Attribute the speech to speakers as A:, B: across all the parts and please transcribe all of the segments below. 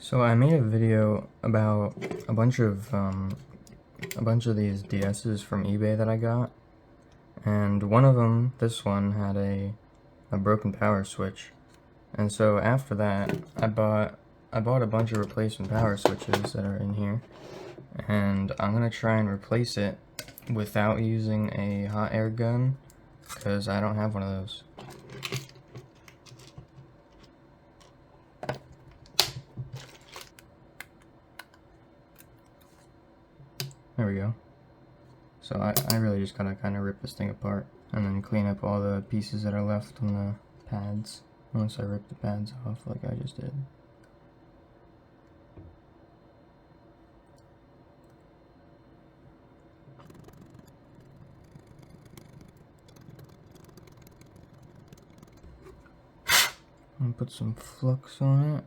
A: So I made a video about a bunch of these DS's from eBay that I got, and one of them, this one, had a broken power switch, and so after that I bought a bunch of replacement power switches that are in here, and I'm gonna try and replace it without using a hot air gun because I don't have one of those. There we go. So I really just gotta kind of rip this thing apart and then clean up all the pieces that are left on the pads once I rip the pads off like I just did. I'm gonna put some flux on it.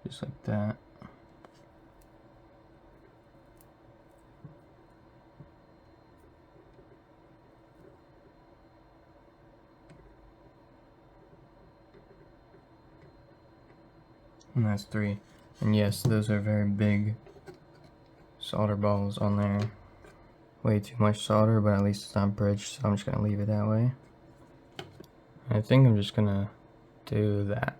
A: Just like that. And that's 3. And yes, those are very big solder balls on there. Way too much solder, but at least it's not bridged, so I'm just gonna leave it that way. I think I'm just gonna do that.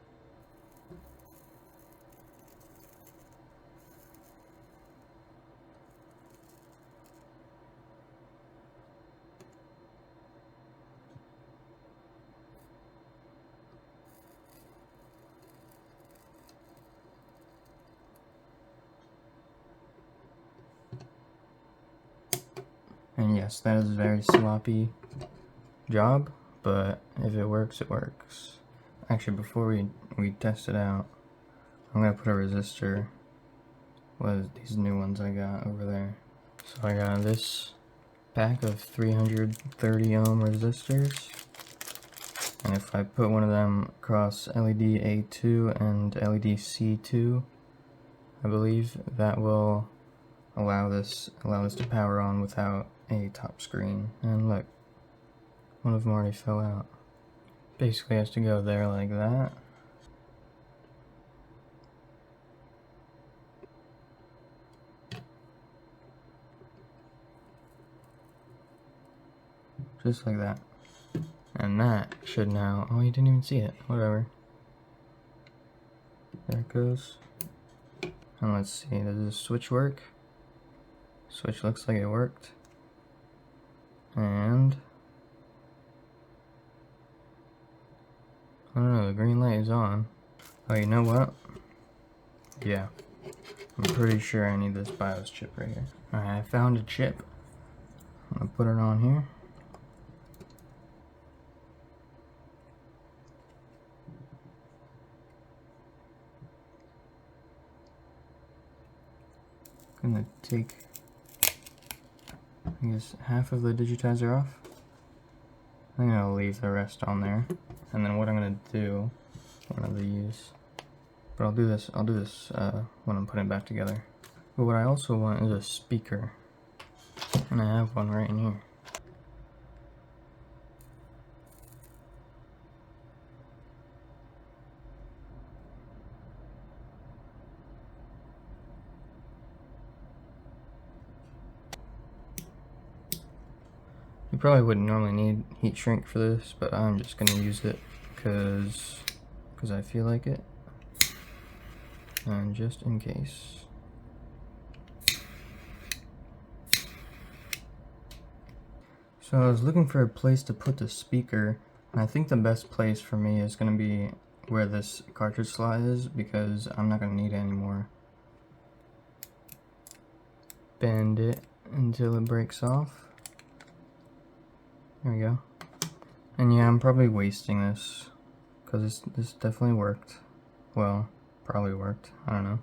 A: And yes, that is a very sloppy job, but if it works, it works. Actually, before we test it out, I'm gonna put a resistor with these new ones I got over there. So I got this pack of 330 ohm resistors, and if I put one of them across LED A2 and LED C2, I believe that will allow this to power on without a top screen. And look, one of them already fell out. Basically has to go there like that. Just like that. And that should now, oh, you didn't even see it, whatever. There it goes. And let's see, does this switch work? Switch looks like it worked. And I don't know, the green light is on. Oh, you know what? Yeah, I'm pretty sure I need this BIOS chip right here. Alright, I found a chip. I'm gonna put it on here. I'm gonna take, I guess, half of the digitizer off. I'm gonna leave the rest on there. And then what I'm gonna do, one of these, but I'll do this when I'm putting it back together. But what I also want is a speaker, and I have one right in here. You probably wouldn't normally need heat shrink for this, but I'm just gonna use it because I feel like it, and just in case. So I was looking for a place to put the speaker, and I think the best place for me is gonna be where this cartridge slot is, because I'm not gonna need it anymore. Bend it until it breaks off. There we go. And yeah, I'm probably wasting this, because this definitely worked. Well, probably worked. I don't know.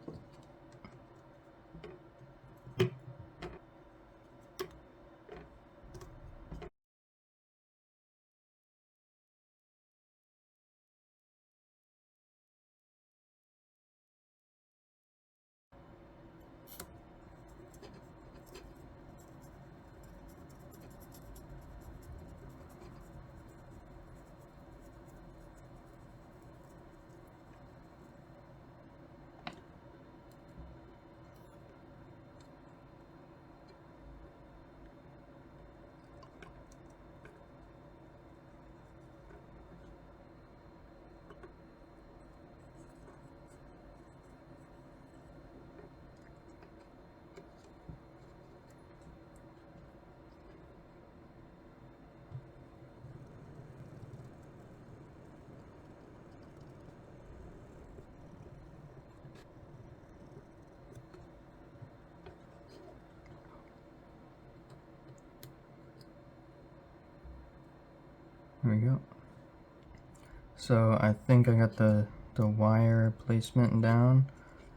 A: There we go. So I think I got the wire placement down.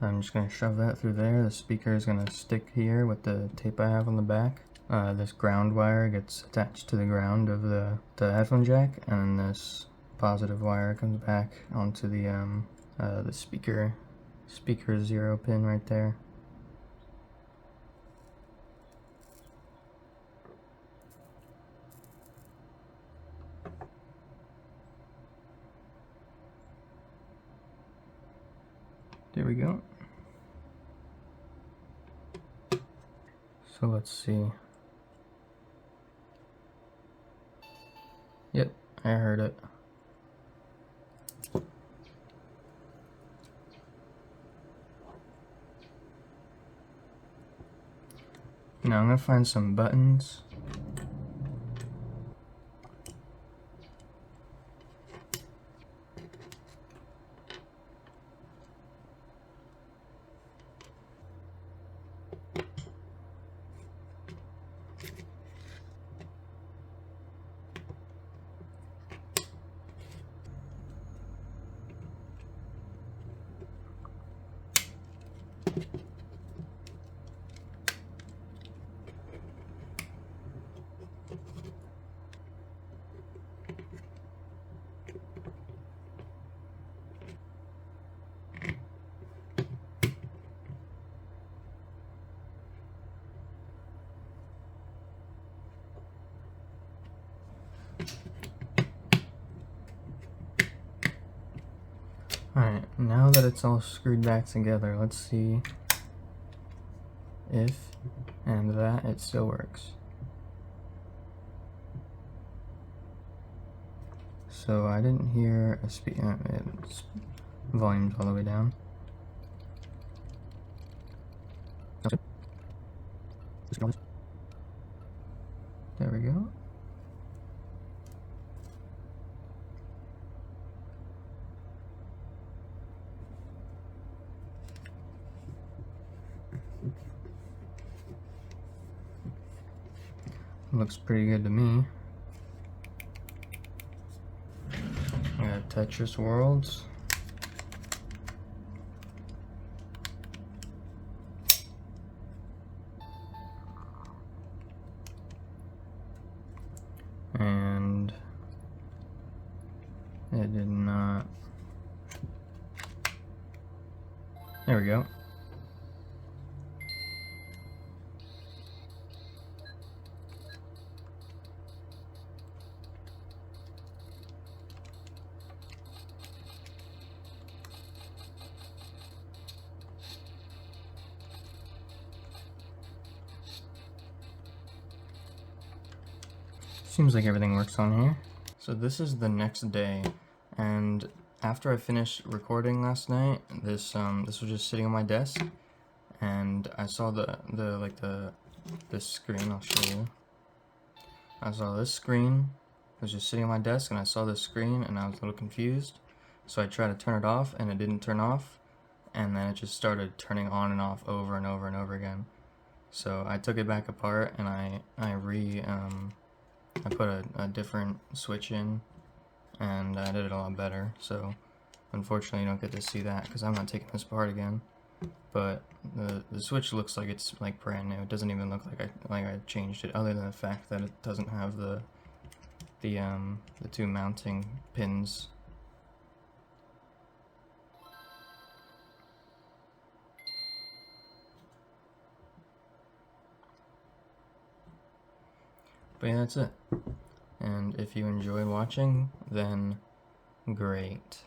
A: I'm just going to shove that through there. The speaker is going to stick here with the tape I have on the back. This ground wire gets attached to the ground of the headphone jack, and then this positive wire comes back onto the speaker 0 pin right there. There we go. So let's see. Yep, I heard it. Now I'm gonna find some buttons. Alright, now that it's all screwed back together, let's see if and that it still works. So I didn't hear a volume's all the way down. There we go. Looks pretty good to me. I got Tetris Worlds. And it did not. There we go. Seems like everything works on here. So this is the next day, and after I finished recording last night, this was just sitting on my desk, and I saw this screen. I'll show you. I saw this screen. It was just sitting on my desk, and I saw this screen, and I was a little confused. So I tried to turn it off, and it didn't turn off, and then it just started turning on and off over and over and over again. So I took it back apart, and I put a different switch in, and I did it a lot better. So unfortunately you don't get to see that because I'm not taking this apart again. But the Switch looks like it's like brand new. It doesn't even look like I changed it, other than the fact that it doesn't have the two mounting pins. But yeah, that's it. And if you enjoyed watching, then great.